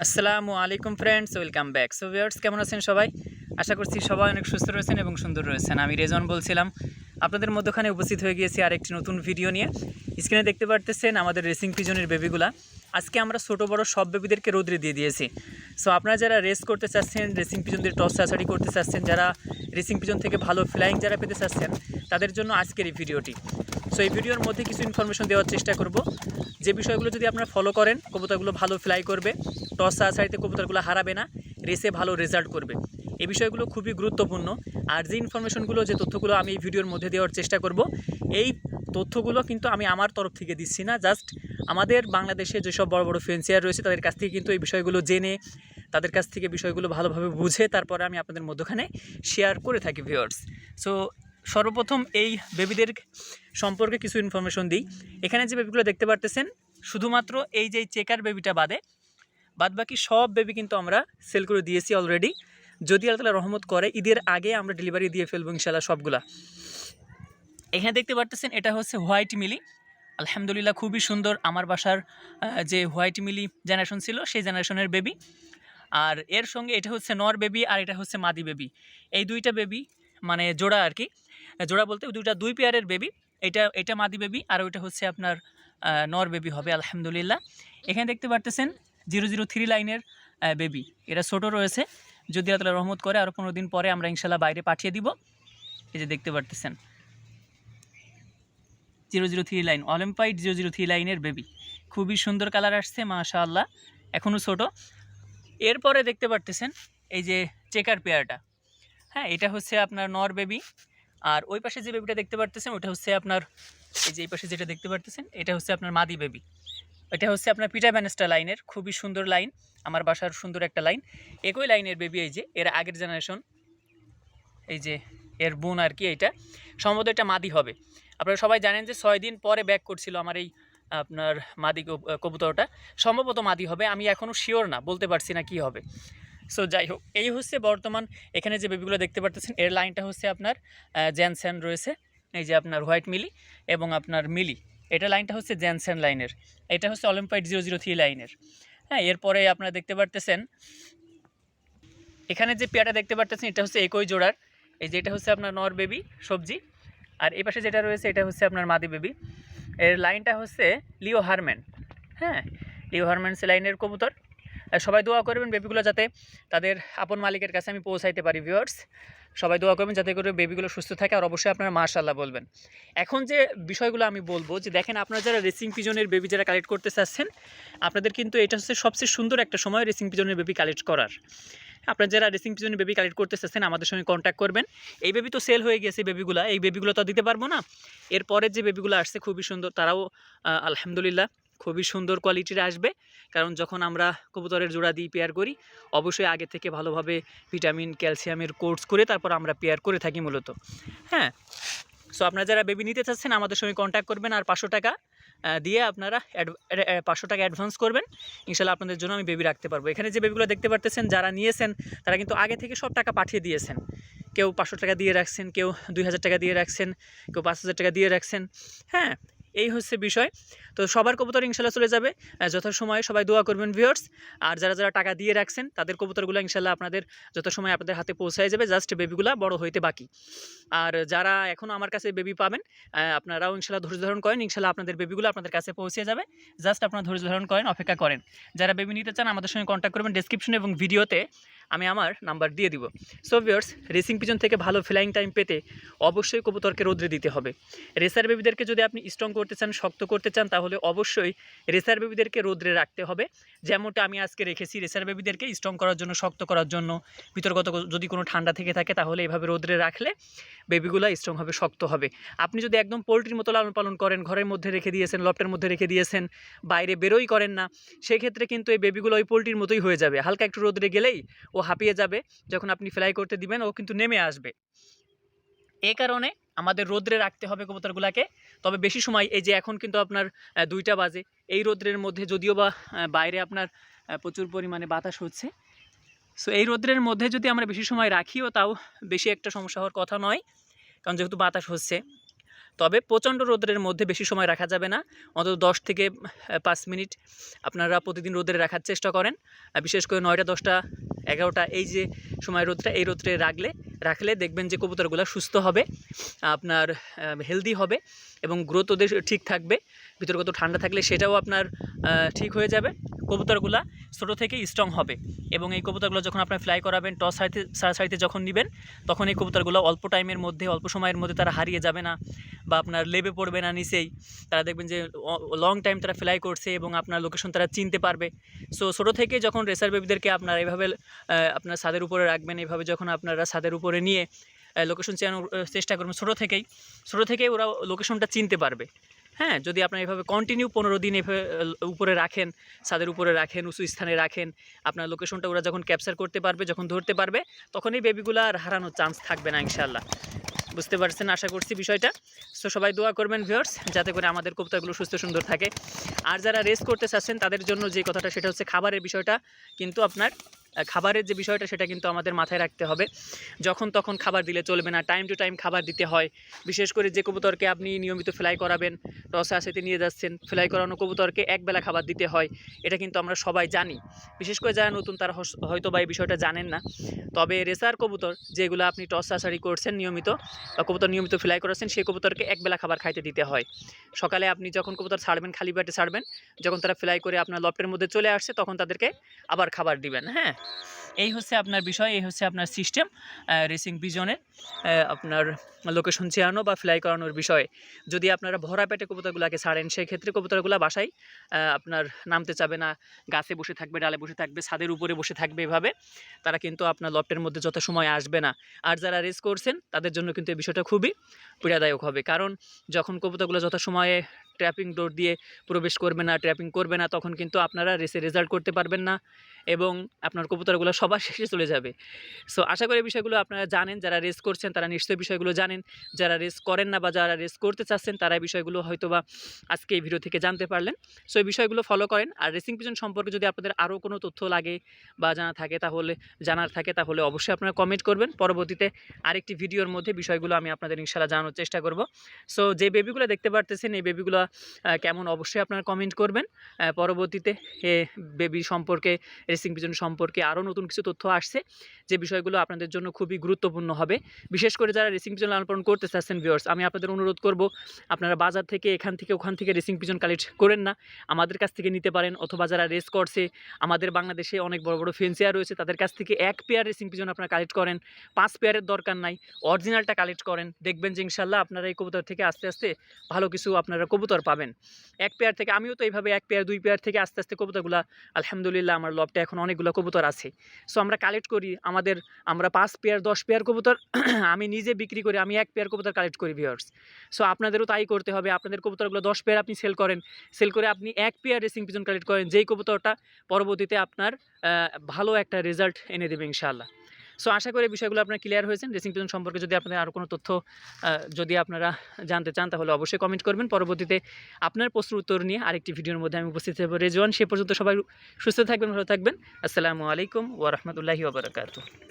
আসসালামু আলাইকুম friends, welcome back. So viewers, কেমন আছেন সবাই? আশা করছি সবাই অনেক সুস্থ রয়েছেন এবং সুন্দর রয়েছেন। আমি রেজন বলছিলাম, আপনাদের মধ্যখানে উপস্থিত হয়ে গিয়েছি আরেকটি নতুন ভিডিও নিয়ে। স্ক্রিনে দেখতে পারতেছেন আমাদের রেসিং পিজনের বেবিগুলা। আজকে আমরা ছোটো বড় সব বেবিদেরকে রোদ্রে দিয়ে দিয়েছি। সো আপনারা যারা রেস করতে চাচ্ছেন, রেসিং পিজনদের টস ছাড়াছাড়ি করতে চাচ্ছেন, যারা রেসিং পিজন থেকে ভালো ফ্লাইং যারা পেতে চাচ্ছেন, তাদের জন্য আজকের এই ভিডিওটি। সো এই ভিডিওর মধ্যে কিছু ইনফরমেশন দেওয়ার চেষ্টা করব, যে বিষয়গুলো যদি আপনারা ফলো করেন, কবুতরগুলো ভালো ফ্লাই করবে, টস ছাড়াছাড়িতে কবুতরগুলো হারাবে না, রেসে ভালো রেজাল্ট করবে। এই বিষয়গুলো খুবই গুরুত্বপূর্ণ। আর যে ইনফরমেশনগুলো, যে তথ্যগুলো আমি এই ভিডিওর মধ্যে দেওয়ার চেষ্টা করব, এই তথ্যগুলো কিন্তু আমি আমার তরফ থেকে দিচ্ছি না। জাস্ট আমাদের বাংলাদেশে যেসব বড় বড় ফেন্সিয়ার রয়েছে তাদের কাছ থেকে কিন্তু এই বিষয়গুলো জেনে, তাদের কাছ থেকে বিষয়গুলো ভালোভাবে বুঝে তারপরে আমি আপনাদের মধ্যখানে শেয়ার করে থাকি ভিউয়ার্স। সো সর্বপ্রথম এই বেবিদের সম্পর্কে কিছু ইনফরমেশন দিই। এখানে যে বেবিগুলো দেখতে পারতেছেন, শুধুমাত্র এই যে চেকার বেবিটা বাদবাকি সব বেবি কিন্তু আমরা সেল করে দিয়েছি অলরেডি। যদি আল্লাহ তাআলা রহমত করে ঈদের আগে আমরা ডেলিভারি দিয়ে ফেলবো ইনশাআল্লাহ সবগুলা। এখানে দেখতে পারতেছেন এটা হচ্ছে হোয়াইট মিলি। আলহামদুলিল্লাহ খুবই সুন্দর। আমার বাসার যে হোয়াইট মিলি জেনারেশন ছিল সেই জেনারেশনের বেবি। আর এর সঙ্গে এটা হচ্ছে নর বেবি আর এটা হচ্ছে মাদি বেবি। এই দুইটা বেবি মানে জোড়া আর কি, জোড়া বলতে দুই পেয়ারের বেবি। এটা মাদি বেবি আর ওইটা হচ্ছে আপনার নর বেবি হবে আলহামদুলিল্লাহ। এখানে দেখতে পারতেছেন 003 লাইনের বেবি, এটা ছোটো রয়েছে। যদি আল্লাহ রহমত করে আরও 15 দিন পরে আমরা ইনশাল্লাহ বাইরে পাঠিয়ে দিব। এই যে দেখতে পারতেছেন 003 লাইন, অলিম্পাইড 003 লাইনের বেবি, খুবই সুন্দর কালার আসছে মাশাআল্লাহ, এখনও ছোটো। এরপরে দেখতে পারতেছেন এই যে চেকার পেয়ারটা, হ্যাঁ এটা হচ্ছে আপনার নর বেবি। আর ওই পাশে যে বেবিটা দেখতে পারতেছেন ওটা হচ্ছে আপনার, এই যে এই পাশে যেটা দেখতে পারতেছেন এটা হচ্ছে আপনার মাদি বেবি। এটা হচ্ছে আপনার পিটা ব্যানেস্টা লাইনের, খুবই সুন্দর লাইন, আমার বাসার সুন্দর একটা লাইন। একই লাইনের বেবি, এই যে এর আগের জেনারেশন, এই যে এর বোন আর কি। এটা সম্ভবত এটা মাদি হবে। আপনারা সবাই জানেন যে 6 দিন পরে ব্যাক করছিল আমার এই আপনার মাদি কবুতরটা, সম্ভবত মাদি হবে। আমি এখনও শিওর না, বলতে পারছি না কি হবে। সো যাই হোক, এই হচ্ছে বর্তমান এখানে যে বেবিগুলো দেখতে পারতেছেন এর লাইনটা হচ্ছে আপনার জ্যানসেন রয়েছে, এই যে আপনার হোয়াইট মিলি এবং আপনার মিলি, এটা লাইনটা হচ্ছে জ্যানসেন লাইনের। এটা হচ্ছে অলিম্পাইড 003 লাইনের। হ্যাঁ, এরপরে আপনারা দেখতে পারতেছেন এখানে যে পেয়ারটা দেখতে পারতেছেন এটা হচ্ছে একই জোড়ার। এই যে এটা হচ্ছে আপনার নর বেবি সবজি, আর এই পাশে যেটা রয়েছে এটা হচ্ছে আপনার মাদি বেবি। এর লাইনটা হচ্ছে লিও হারম্যান। হ্যাঁ, লিও হারম্যানস লাইনের কবুতর। সবাই দোয়া করবেন বেবিগুলো যাতে তাদের আপন মালিকের কাছে আমি পৌঁছাইতে পারি ভিউয়ার্স। সবাই দোয়া করবেন যাতে করে বেবিগুলো সুস্থ থাকে, আর অবশ্যই আপনারা মাশাআল্লাহ বলবেন। এখন যে বিষয়গুলো আমি বলবো, যে দেখেন আপনারা যারা রেসিং পিজনের বেবি যারা কালেক্ট করতে চাচ্ছেন, আপনাদের কিন্তু এটা হচ্ছে সবচেয়ে সুন্দর একটা সময় রেসিং পিজনের বেবি কালেক্ট করার। আপনারা যারা রেসিং পিজনের বেবি কালেক্ট করতে চাচ্ছেন আমাদের সঙ্গে কন্ট্যাক্ট করবেন। এই বেবি তো সেল হয়ে গেছে বেবিগুলো, এই বেবিগুলো তো দিতে পারবো না। এরপরের যে বেবিগুলো আসছে খুবই সুন্দর, তারাও আলহামদুলিল্লাহ খুবই সুন্দর কোয়ালিটির আসবে। কারণ যখন আমরা কবুতরের জোড়া দিয়ে পেয়ার করি, অবশ্যই আগে থেকে ভালোভাবে ভিটামিন ক্যালসিয়ামের কোর্স করে তারপর আমরা পেয়ার করে থাকি মূলত। হ্যাঁ, সো আপনারা যারা বেবি নিতে চাচ্ছেন আমাদের সঙ্গে কন্ট্যাক্ট করবেন, আর 500 টাকা দিয়ে আপনারা 500 টাকা অ্যাডভান্স করবেন। ইনশাল্লাহ আপনাদের জন্য আমি বেবি রাখতে পারবো। এখানে যে বেবিগুলো দেখতে পারতেছেন যারা নিয়েছেন তারা কিন্তু আগে থেকে সব টাকা পাঠিয়ে দিয়েছেন। কেউ 500 টাকা দিয়ে রাখছেন, কেউ 2000 টাকা দিয়ে রাখছেন, কেউ 5000 টাকা দিয়ে রাখছেন। হ্যাঁ, এই হচ্ছে বিষয়। তো সবার কবুতর ইনশাল্লাহ চলে যাবে যথাসময়ে। সবাই দোয়া করবেন ভিউয়ার্স। আর যারা যারা টাকা দিয়ে রাখছেন তাদের কবুতরগুলো ইনশাল্লাহ আপনাদের যথাসময়ে আপনাদের হাতে পৌঁছায় যাবে, জাস্ট বেবিগুলো বড় হইতে বাকি। আর যারা এখনও আমার কাছে বেবি পাবেন, আপনারাও ইনশাল্লাহ ধৈর্য ধারণ করেন, ইনশাল্লাহ আপনাদের বেবিগুলো আপনাদের কাছে পৌঁছে যাবে। জাস্ট আপনারা ধৈর্য ধারণ করেন, অপেক্ষা করেন। যারা বেবি নিতে চান আমাদের সঙ্গে কন্ট্যাক্ট করবেন, ডেসক্রিপশন এবং ভিডিওতে আমি আমার নাম্বার দিয়ে দিব। সো ভিউয়ার্স, রেসিং পিজন থেকে ভালো ফ্লাইং টাইম পেতে অবশ্যই কবুতরকে রোদ্রে দিতে হবে। রেসার বেবিদেরকে যদি আপনি স্ট্রং করতে চান, শক্ত করতে চান, তাহলে অবশ্যই রেসার বেবিদেরকে রোদ্রে রাখতে হবে। যেমনটা আমি আজকে রেখেছি, রেসার বেবিদেরকে স্ট্রং করার জন্য, শক্ত করার জন্য। ভিতরগত যদি কোনো ঠান্ডা থেকে থাকে তাহলে এইভাবে রোদ্রে রাখলে বেবিগুলো স্ট্রং হবে, শক্ত হবে। আপনি যদি একদম পোলট্রির মতো লালন পালন করেন, ঘরের মধ্যে রেখে দিয়েছেন, লফটের মধ্যে রেখে দিয়েছেন, বাইরে বেরোই করেন না, সেক্ষেত্রে কিন্তু এই বেবিগুলো ওই পোলট্রির মতোই হয়ে যাবে। হালকা একটু রোদ্রে গেলেই ও হাঁপিয়ে যাবে, যখন আপনি ফ্লাই করতে দিবেন ও কিন্তু নেমে আসবে। এই কারণে আমাদের রোদ্রে রাখতে হবে কবুতরগুলোকে। তবে বেশি সময়, এই যে এখন কিন্তু আপনার 2টা বাজে, এই রোদ্রের মধ্যে যদিও বা বাইরে আপনার প্রচুর পরিমাণে বাতাস হচ্ছে, সো এই রোদ্রের মধ্যে যদি আমরা বেশি সময় রাখিও তাও বেশি একটা সমস্যা হওয়ার কথা নয়, কারণ যেহেতু বাতাস হচ্ছে। তবে প্রচণ্ড রোদের মধ্যে বেশি সময় রাখা যাবে না, অন্তত 10 থেকে 5 মিনিট আপনারা প্রতিদিন রোদে রাখার চেষ্টা করেন। বিশেষ করে 9টা 10টা 11টা এই যে সময় রোদটা, এই রোদে রাখলে দেখবেন যে কবুতরগুলো সুস্থ হবে, আপনার হেলদি হবে এবং গ্রোথ ওদের ঠিক থাকবে। ভিতরগত ঠান্ডা থাকলে সেটাও আপনার ঠিক হয়ে যাবে। কবুতরগুলা ছোটো থেকেই স্ট্রং হবে এবং এই কবুতরগুলো যখন আপনার ফ্লাই করাবেন, টস সারিতে যখন নেবেন, তখন এই কবুতরগুলো অল্প টাইমের মধ্যে, অল্প সময়ের মধ্যে তারা হারিয়ে যাবে না বা আপনার লেবে পড়বে না নিচেই। তারা দেখবেন যে লং টাইম তারা ফ্লাই করছে এবং আপনার লোকেশন তারা চিনতে পারবে। সো ছোটো থেকে যখন রেসার বেবিদেরকে আপনারা এভাবে আপনার ছাদের উপরে রাখবেন, এভাবে যখন আপনারা ছাদের উপরে নিয়ে লোকেশন চেনানোর চেষ্টা করবেন, ছোটো থেকেই ওরা লোকেশনটা চিনতে পারবে। হ্যাঁ, যদি আপনার এভাবে কন্টিনিউ 15 দিন এভাবে উপরে রাখেন, ছাদের উপরে রাখেন, উঁচু স্থানে রাখেন, আপনার লোকেশনটা ওরা যখন ক্যাপচার করতে পারবে, যখন ধরতে পারবে, তখন এই বেবিগুলো আর হারানোর চান্স থাকবে না ইনশাআল্লাহ। বুঝতে পারছেন আশা করছি বিষয়টা। সো সবাই দোয়া করবেন ভিউয়ার্স, যাতে করে আমাদের কবুতরগুলো সুস্থ সুন্দর থাকে। আর যারা রেস করতে চাচ্ছেন তাদের জন্য যে কথাটা, সেটা হচ্ছে খাবারের বিষয়টা। কিন্তু আপনার খাবারের যে বিষয়টা, সেটা কিন্তু আমাদের মাথায় রাখতে হবে। যখন তখন খাবার দিলে চলবে না, টাইম টু টাইম খাবার দিতে হয়। বিশেষ করে যে কবুতরকে আপনি নিয়মিত ফ্লাই করাবেন, টসে আসেতে নিয়ে যাচ্ছেন, ফ্লাই করানো কবুতরকে একবেলা খাবার দিতে হয়। এটা কিন্তু আমরা সবাই জানি। বিশেষ করে যারা নতুন তারা হয়তো বা এই বিষয়টা জানেন না। তবে রেসার কবুতর যেগুলো আপনি টস আসারি করছেন নিয়মিত, বা কবুতর নিয়মিত ফ্লাই করাচ্ছেন, সেই কবুতরকে একবেলা খাবার খাইতে দিতে হয়। সকালে আপনি যখন কবুতর ছাড়বেন, খালি পেটে ছাড়বেন, যখন তারা ফ্লাই করে আপনার লফটের মধ্যে চলে আসছে, তখন তাদেরকে আবার খাবার দিবেন। হ্যাঁ, এই হচ্ছে আপনার বিষয়, এই হচ্ছে আপনার সিস্টেম রেসিং পিজনের আপনার লোকেশন চেয়ানো বা ফ্লাই করানোর বিষয়ে। যদি আপনারা ভরা পেটে কবুতরগুলোকে ছাড়েন, সেই ক্ষেত্রে কবুতরগুলো বাসায় আপনার নামতে চাবে না, গাছে বসে থাকবে, ডালে বসে থাকবে, ছাদের উপরে বসে থাকবে। এভাবে তারা কিন্তু আপনার লফটের মধ্যে যত সময় আসবে না। আর যারা রেস করছেন তাদের জন্য কিন্তু এই বিষয়টা খুবই পীড়াদায়ক হবে, কারণ যখন কবুতরগুলো যত সময়ে ট্র্যাপিং ডোর দিয়ে প্রবেশ করবে না, ট্র্যাপিং করবে না, তখন কিন্তু আপনারা রেসে রেজাল্ট করতে পারবেন না এবং আপনার কবুতরগুলো সবার শেষে চলে যাবে। সো আশা করি বিষয়গুলো আপনারা জানেন, যারা রেস করছেন তারা নিশ্চয়ই বিষয়গুলো জানেন। যারা রেস করেন না বা যারা রেস করতে চাচ্ছেন, তারা এই বিষয়গুলো হয়তো বা আজকে এই ভিডিও থেকে জানতে পারলেন। সো এই বিষয়গুলো ফলো করেন। আর রেসিং পিজন সম্পর্কে যদি আপনাদের আরও কোনো তথ্য লাগে বা জানার থাকে তাহলে অবশ্যই আপনারা কমেন্ট করবেন। পরবর্তীতে আরেকটি ভিডিওর মধ্যে বিষয়গুলো আমি আপনাদের ইনশাআল্লাহ জানানোর চেষ্টা করব। সো যে বেবিগুলো দেখতে পারতেছেন, এই বেবিগুলো কেমন অবশ্যই আপনারা কমেন্ট করবেন। পরবর্তীতে বেবি সম্পর্কে, রেসিং পিজন সম্পর্কে আরও নতুন কিছু তথ্য আসছে, যে বিষয়গুলো আপনাদের জন্য খুবই গুরুত্বপূর্ণ হবে। বিশেষ করে যারা রেসিং পিজন লালন পালন করতে চাচ্ছেন ভিউয়ার্স, আমি আপনাদের অনুরোধ করব, আপনারা বাজার থেকে এখান থেকে ওখান থেকে রেসিং পিজন কালেক্ট করেন না, আমাদের কাছ থেকে নিতে পারেন। অথবা যারা রেস করছে, আমাদের বাংলাদেশে অনেক বড় বড় ফেন্সিয়ার রয়েছে, তাদের কাছ থেকে 1 পেয়ার রেসিং পিজন আপনারা কালেক্ট করেন। 5 পেয়ারের দরকার নাই, অরিজিনালটা কালেক্ট করেন। দেখবেন যে ইনশাল্লাহ আপনারা এই কবুতর থেকে আস্তে আস্তে ভালো কিছু আপনারা কবুতর পাবেন। 1 পেয়ার থেকে, আমিও তো এইভাবে 1 পেয়ার 2 পেয়ার থেকে আস্তে আস্তে কবুতরগুলো, আলহামদুলিল্লাহ আমার লফটে এখন অনেকগুলো কবুতর আছে। সো আমরা কালেক্ট করি, আমরা 5 পেয়ার 10 পেয়ার কবুতর আমি নিজে বিক্রি করি, আমি 1 পেয়ার কবুতর কালেক্ট করি ভিউয়ার্স। সো আপনাদেরও তাই করতে হবে। আপনাদের কবুতরগুলো 10 পেয়ার আপনি সেল করে আপনি 1 পেয়ার রেসিং পিজন কালেক্ট করেন, যেই কবুতরটা পরবর্তীতে আপনার ভালো একটা রেজাল্ট এনে দেবে ইনশাআল্লাহ। সো আশা করি বিষয়গুলো আপনারা ক্লিয়ার হয়েছেন। রেসিং পিজন সম্পর্কে যদি আপনাদের আরও কোনো তথ্য যদি আপনারা জানতে চান, তাহলে অবশ্যই কমেন্ট করবেন। পরবর্তীতে আপনার প্রশ্ন উত্তর নিয়ে আরেকটি ভিডিওর মধ্যে আমি উপস্থিত হব। রেজওয়ান, সে পর্যন্ত সবাই সুস্থ থাকবেন, ভালো থাকবেন। আসসালামু আলাইকুম ওয়া রাহমাতুল্লাহি ওয়া বারাকাতুহু।